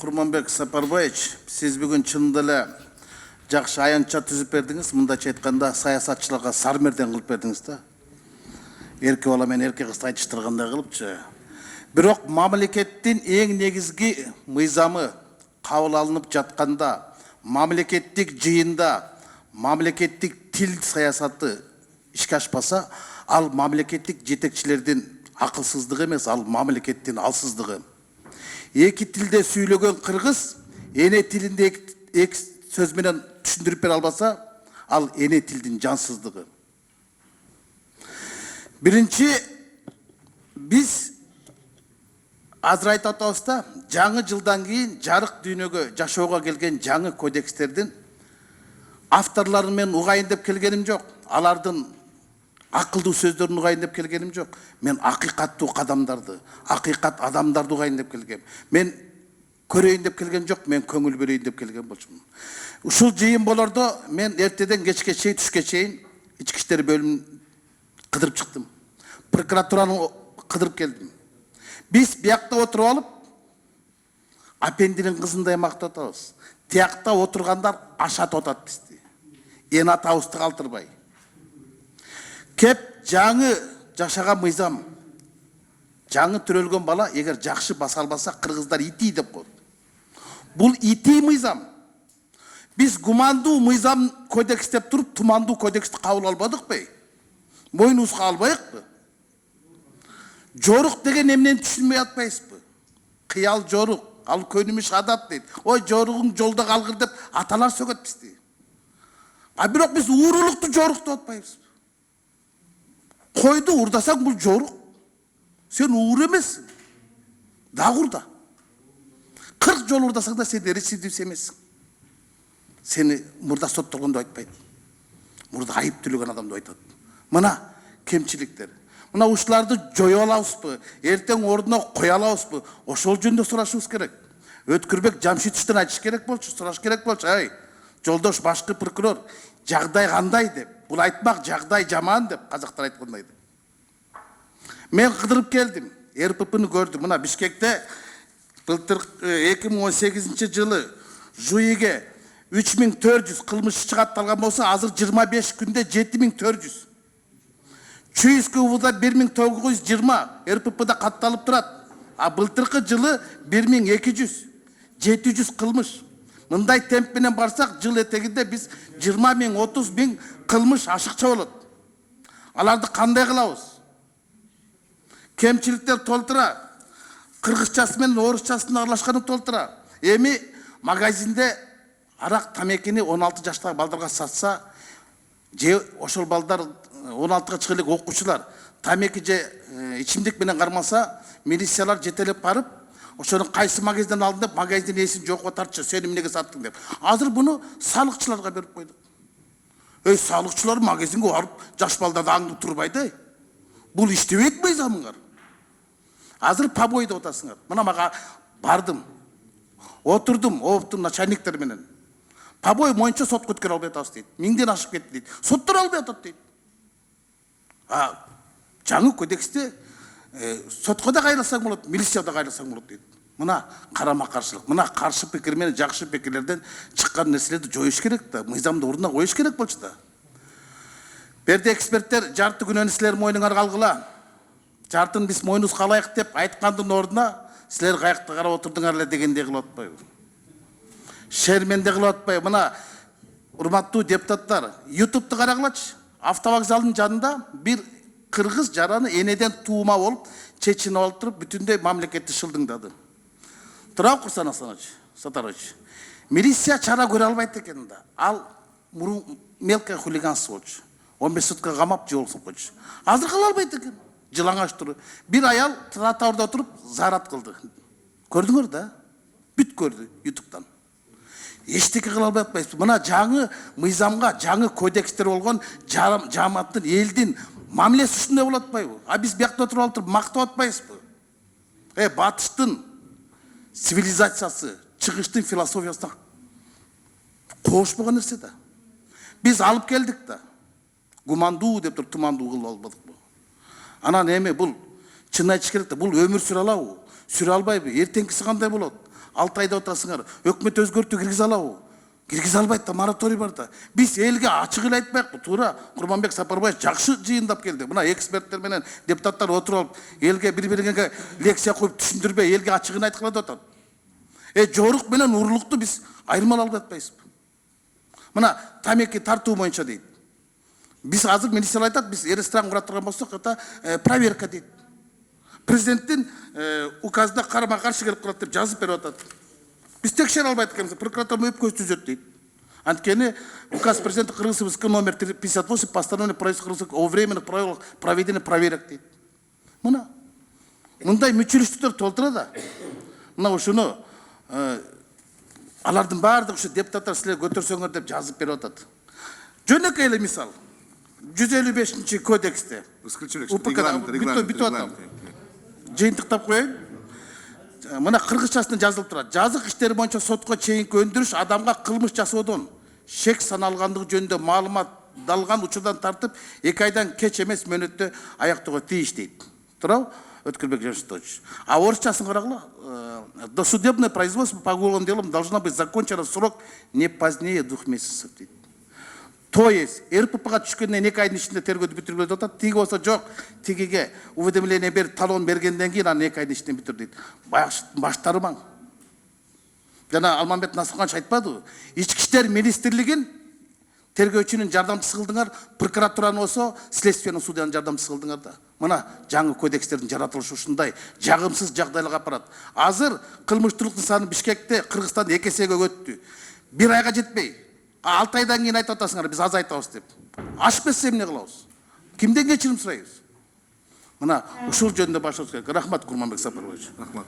Курманбек Сапарбаевич, сиз бүгүн чынында эле жакшы аянтча түзүп бердиңиз. Мындайча айтканда, саясатчыларга сармерден кылып бердиңиз да. Эрке бала менен эрке кызды айтыштыргандай кылыпчы. Бирок мамлекеттин эң негизги мыйзамы кабыл алынып жатканда, мамлекеттик жыйында, мамлекеттик тил саясаты ишке ашпаса, ал мамлекеттик жетекчилердин акылсыздыгы эмес, ал мамлекеттин алсыздыгы. Эки тилде сүйлөгөн кыргыз эне тилинде эки сөз менен түшүндүрүп бере албаса, ал эне тилдин жансыздыгы. Биринчи, биз азыр айтып атабыз да, жаңы жылдан кийин жарык дүйнөгө жашоого келген жаңы кодекстердин авторлорун мен угайын деп келгеним жок. Алардын акылдуу сөздөрүн угайын деп келгеним жок. Мен акыйкаттуу кадамдарды, акыйкат адамдарды угайын деп келгем. Мен көрөйүн деп келген жок, мен көңүл берейин деп келген болчумун. Ушул жыйын болордо мен эртеден кечке чейин, түшкө чейин ички иштер бөлүмүн кыдырып чыктым. Прокуратураны кыдырып келдим. Биз биякта отуруп алып, апендинин кызындай мактап атабыз. Тиякта отургандар ашатып атат бизди. Эн атабызды калтырбай. Кеп жаңы жашаган мыйзам, жаңы төрөлгөн бала эгер жакшы баса албаса, кыргыздар ити деп коет. Бул ити мыйзам. Биз гумандуу мыйзам кодекс деп туруп, тумандуу кодексти кабыл албадыкпы? Мойнубузга албайыкпы? Жорук деген эмнени түшүнбөй атпайсызбы? Кыял жорук, ал көнүмүш адат дейт. Ой, жоругуң жолдо калгыр деп аталар сөгөт бизди. А бирок биз уурулукту жорук деп атпайбыз. Койду урдасаң бул жорук. Сен уур эмессиң. Дагы урда. 40 жол урдасаң да сен рецидивист эмессиң. Сени мурда соттолгондо айтпайт. Мурда айыптөлгөн адамды айтат. Мына кемчиликтер. Мына ушуларды жое алабызбы? Эртең ордуна кое алабызбы? Ошол жөнүндө сурашыбыз керек. Өткүрбек Жамшитовдон айтыш керек болчу, сураш керек болчу. Ай, жолдош башкы прокурор, жагдай кандай деп. Бул айтмак жагдай жаман деп казактар айткандай деп. Мен кыдырып келдим. РППны көрдүм. Мына Бишкекте былтыр 2018 жылы жуйге 3400 кылмыш чыгатталган болсо, азыр 25 күндө 7400. Чуйскый УВДа 1920 РППда катталып турат. А былтыркы жылы 1200, 700 кылмыш. Мындай темп менен барсак, жыл этегинде биз 20 000, 30 000 кылмыш ашыкча болот. Аларды кандай кылабыз? Кемчиликтер толтура. Кыргызчасы менен орусчасын аралашканы толтура. Эми магазинде арак тамекини 16 жаштагы балдарга сатса, же ошол балдар 16-га чыга элек окуучулар тамеки же ичимдик менен кармаса, милициялар жетелеп барып, ошонун кайсы магазинден алдың деп, магазиндин ээсин жокко тартчу, сен эмнеге саттың деп. Азыр буну салыкчыларга берип койдук. Эй, салыкчылар магазинге барып, жаш балдарды аңдып турбайды. Бул иштебейт мыйзамыңар. Азыр побой деп атасыңар. Мына мага бардым. Отурдум, оптун начальниктер менен. Побой боюнча сотко өткөрө албай атабыз дейт. 1000ден ашып кетти дейт. Соттор албай атат дейт. Жаңы кодексте сотко да кайрылсаң болот, милицияга да кайрылсаң болот дейт. Мына карама каршылык, мына каршы пикир менен жакшы пикирлерден чыккан нерселерди жоюш керек да, мыйзамды ордуна коюш керек болчу да. Берде эксперттер жарты күнөн силер мойнуңарга алгыла. Жартын биз мойнубузга алайык деп айткандын ордуна силер каякта карап отурдуңар эле дегендей кылып атпайбы? Шерменде кылып атпайбы? Мына урматтуу депутаттар, YouTube'ду карагылачы. Автовокзалдын жанында бир кыргыз жараны энеден туума болуп, чечинип алып туруп, бүтүндөй мамлекетти шылдыңдады. Тура Курсан Сатарович. Милиция чара көрө албайт экен да. Ал мелкое хулиганство болчу. 15 сутка камап жолсуп койчу. Азыр кыла албайт экен. Жылаңаш туруп. Бир аял тротуарда отуруп зарат кылды. Көрдүңөр да? Бүт көрдү YouTube'дан. Эчтеке кыла албай атпайсызбы? Мына жаңы мыйзамга, жаңы кодекстер болгон жамааттын, элдин мамилеси ушундай болот атпайбы? А биз биякта отуруп алып мактап атпайбызбы? Батыштын цивилизациясы, чыгыштын философиясына кошпогон нерсе да. Биз алып келдик да. Гумандуу деп туруп тумандуу кылып албадыкпы? Анан эми бул чын айтыш керек да, бул өмүр сүрө алабы? Сүрө албайбы? Эртеңкиси кандай болот? 6 айда отырасыңар. Өкмөт өзгөртүү киргизе алабы? Киргизе албайт да, мораторий бар да. Биз элге ачык эле айтпайыкпы, туура Курманбек Сапарбаев жакшы жыйындап келди. Мына эксперттер менен депутаттар отуруп алып, элге бири-бириңерге лекция коюп түшүндүрбөй, элге ачыгын айткыла деп атат. Жорук менен урурлукту биз айырмалап атпайбызбы? Мына тамеки тартуу боюнча дейт. Биз азыр министр айтат, биз ресторан кура турган болсок, это проверка дейт. Президенттин указына карама каршы келип калат деп жазып берип атат. Биз текшере албайт экенбиз, прокуратура өпкө түзөт дейт. Анткени указ президента Кыргызстан номер 58 постановление правительства Кыргызстана о временных правилах проведения проверок дейт. Мына мындай мүчүлүштүктөр толтура да. Мына ушуну алардын баардыгы ушу депутаттар силер көтөрсөңөр деп жазып берип атат. Жөнөкөй эле мисал. 155 кодексте. Жыйынтыктап коеюн. Мына кыргызчасында жазылып турат. Жазык иштери боюнча сотко чейинки өндүрүш адамга кылмыш жасоодон шек саналгандыгы жөнүндө маалымат далган учурдан тартып 2 айдан кеч эмес мөөнөттө аяктоого тийиш дейт. Туурабы? Өткүлбек Жамшитович. А орысчасын карагыла. Досудебное производство по уголовным делам должно быть закончено в срок не позднее 2 месяцев дейт. То есть РППга түшкөндөн 2 айдын ичинде тергөөдү бүтүргүлө деп атат. Тиги болсо жок, тигиге уведомление берип, талон бергенден кийин аны 2 айдын ичинде бүтүр дейт. Баштары маң. Жана Алмамбет Насырханович айтпадыбы? Ички иштер министрлигин тергөөчүнүн жардамчысы кылдыңар, прокуратураны болсо следственный судьянын жардамчысы кылдыңар да. Мына жаңы кодекстердин жаратылышы ушундай жагымсыз жагдайларга апарат. Азыр кылмыштуулуктун саны Бишкекте, Кыргызстанда 2 эсеге өттү. 1 айга жетпей 6 айдан кийин айтып атасыңар, биз аз айтабыз деп. Ашып кетсе эмне кылабыз? Кимден кечирим сурайбыз? Мына ушул жөнүндө башыбыз керек. Рахмат, Курманбек Сапарбаевич. Рахмат.